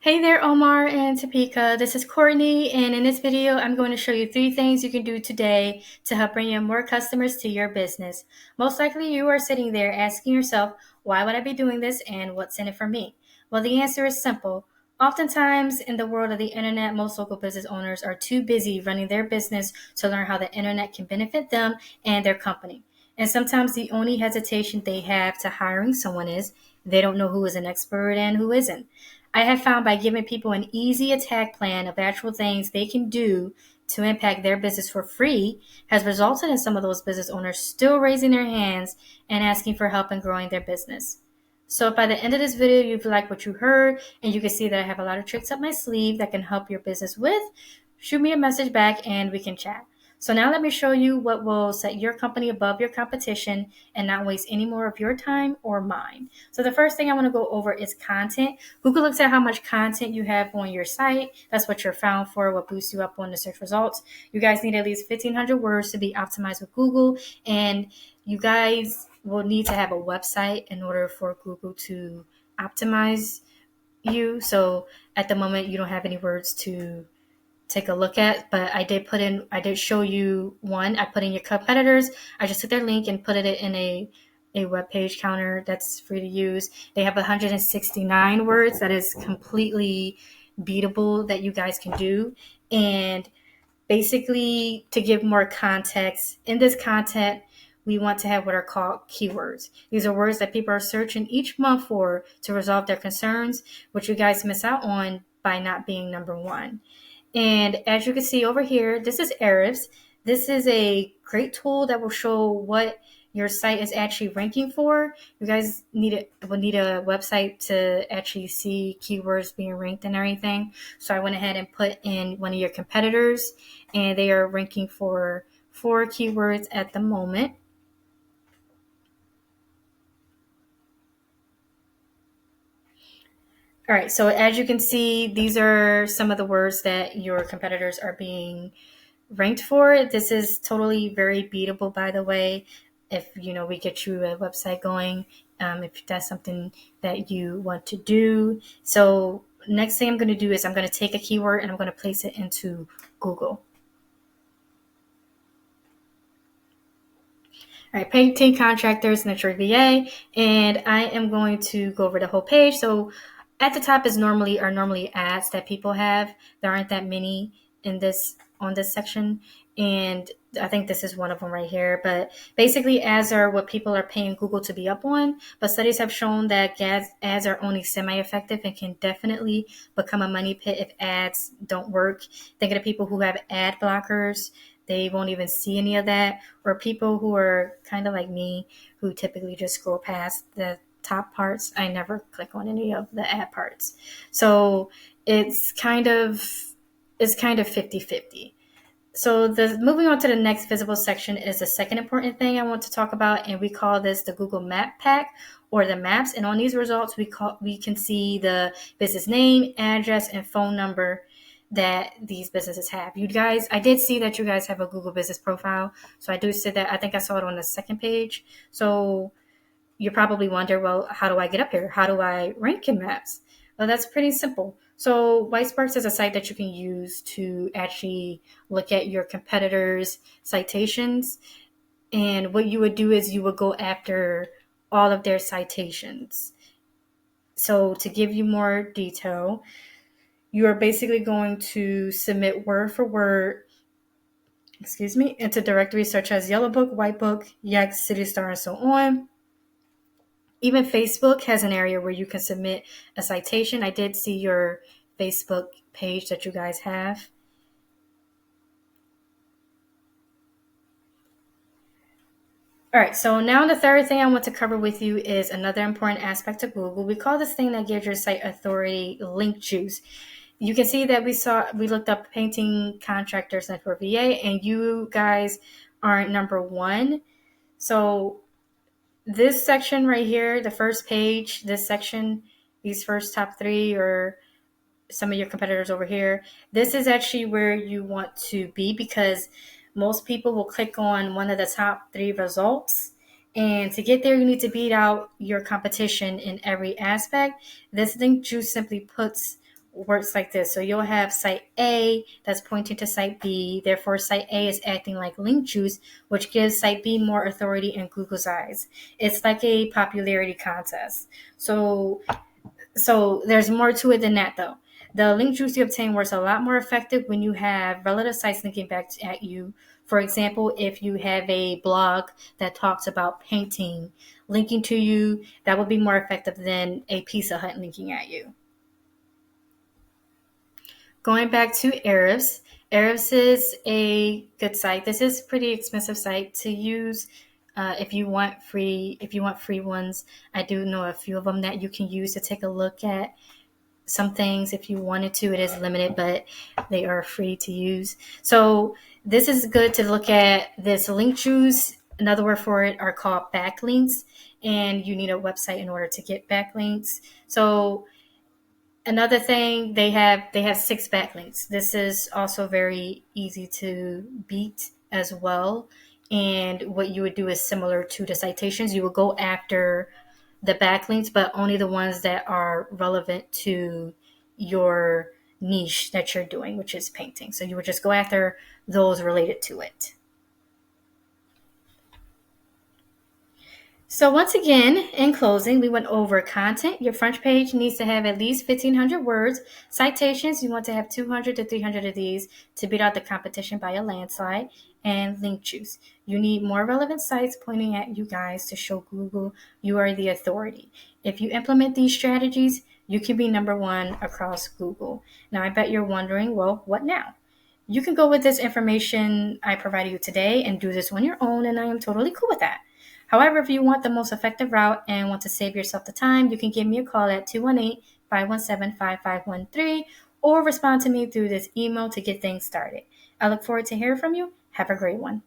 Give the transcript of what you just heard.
Hey there, Omar and Topeka. This is Courtney, and in this video, I'm going to show you 3 things you can do today to help bring in more customers to your business. Most likely, you are sitting there asking yourself, why would I be doing this and what's in it for me? Well, the answer is simple. Oftentimes, in the world of the internet, most local business owners are too busy running their business to learn how the internet can benefit them and their company. And sometimes the only hesitation they have to hiring someone is they don't know who is an expert and who isn't. I have found by giving people an easy attack plan of actual things they can do to impact their business for free has resulted in some of those business owners still raising their hands and asking for help in growing their business. So if by the end of this video you like what you heard and you can see that I have a lot of tricks up my sleeve that can help your business with, shoot me a message back and we can chat. So now let me show you what will set your company above your competition and not waste any more of your time or mine. So the first thing I want to go over is content. Google looks at how much content you have on your site. That's what you're found for, what boosts you up on the search results. You guys need at least 1,500 words to be optimized with Google, and you guys will need to have a website in order for Google to optimize you. So at the moment, you don't have any words to take a look at, but I did show you one. I put in your competitors. I just took their link and put it in a web page counter that's free to use. They have 169 words that is completely beatable that you guys can do. And basically, to give more context, in this content, we want to have what are called keywords. These are words that people are searching each month for to resolve their concerns, which you guys miss out on by not being number one. And as you can see over here, this is Ahrefs. This is a great tool that will show what your site is actually ranking for. You guys will need a website to actually see keywords being ranked and everything. So I went ahead and put in one of your competitors, and they are ranking for 4 keywords at the moment. All right, so as you can see, these are some of the words that your competitors are being ranked for. This is totally very beatable, by the way, if we get you a website going, if that's something that you want to do. So next thing I'm going to do is I'm going to take a keyword and I'm going to place it into Google. All right, painting contractors, Metro VA, and I am going to go over the whole page. So at the top are normally ads that people have. There aren't that many on this section, and I think this is one of them right here. But basically, ads are what people are paying Google to be up on. But studies have shown that ads are only semi-effective and can definitely become a money pit if ads don't work. Think of the people who have ad blockers. They won't even see any of that. Or people who are kind of like me, who typically just scroll past the top parts. I never click on any of the ad parts. So it's kind of 50-50. So moving on to the next visible section is the second important thing I want to talk about, and we call this the Google Map Pack or the maps. And on these results, we can see the business name, address, and phone number that these businesses have. You guys, I did see that you guys have a Google business profile. So I do see that. I think I saw it on the second page. So you probably wonder, well, how do I get up here? How do I rank in maps? Well, that's pretty simple. So Whitesparks is a site that you can use to actually look at your competitors' citations. And what you would do is you would go after all of their citations. So to give you more detail, you are basically going to submit word for word, into directories such as Yellow Book, White Book, Yext, City Star, and so on. Even Facebook has an area where you can submit a citation. I did see your Facebook page that you guys have. All right, so now the third thing I want to cover with you is another important aspect of Google. We call this thing that gives your site authority link juice. You can see that we looked up painting contractors for VA, and you guys aren't number one. So this section right here, the first page, this section, these first top 3 or some of your competitors over here, this is actually where you want to be, because most people will click on one of the top 3 results. And to get there, you need to beat out your competition in every aspect. This link juice simply puts works like this. So you'll have site A that's pointing to site B. Therefore, site A is acting like link juice, which gives site B more authority in Google's eyes. It's like a popularity contest. So there's more to it than that, though. The link juice you obtain works a lot more effective when you have relative sites linking back at you. For example, if you have a blog that talks about painting linking to you, that would be more effective than a Pizza Hut linking at you. Going back to Ahrefs, Ahrefs is a good site. This is a pretty expensive site to use. If you want free ones, I do know a few of them that you can use to take a look at some things if you wanted to. It is limited, but they are free to use. So this is good to look at. This link juice, another word for it, are called backlinks, and you need a website in order to get backlinks. So another thing, they have 6 backlinks. This is also very easy to beat as well. And what you would do is similar to the citations. You would go after the backlinks, but only the ones that are relevant to your niche that you're doing, which is painting. So you would just go after those related to it. So once again, in closing, we went over content. Your front page needs to have at least 1,500 words. Citations, you want to have 200 to 300 of these to beat out the competition by a landslide. And link juice. You need more relevant sites pointing at you guys to show Google you are the authority. If you implement these strategies, you can be number one across Google. Now, I bet you're wondering, well, what now? You can go with this information I provided you today and do this on your own, and I am totally cool with that. However, if you want the most effective route and want to save yourself the time, you can give me a call at 218-517-5513 or respond to me through this email to get things started. I look forward to hearing from you. Have a great one.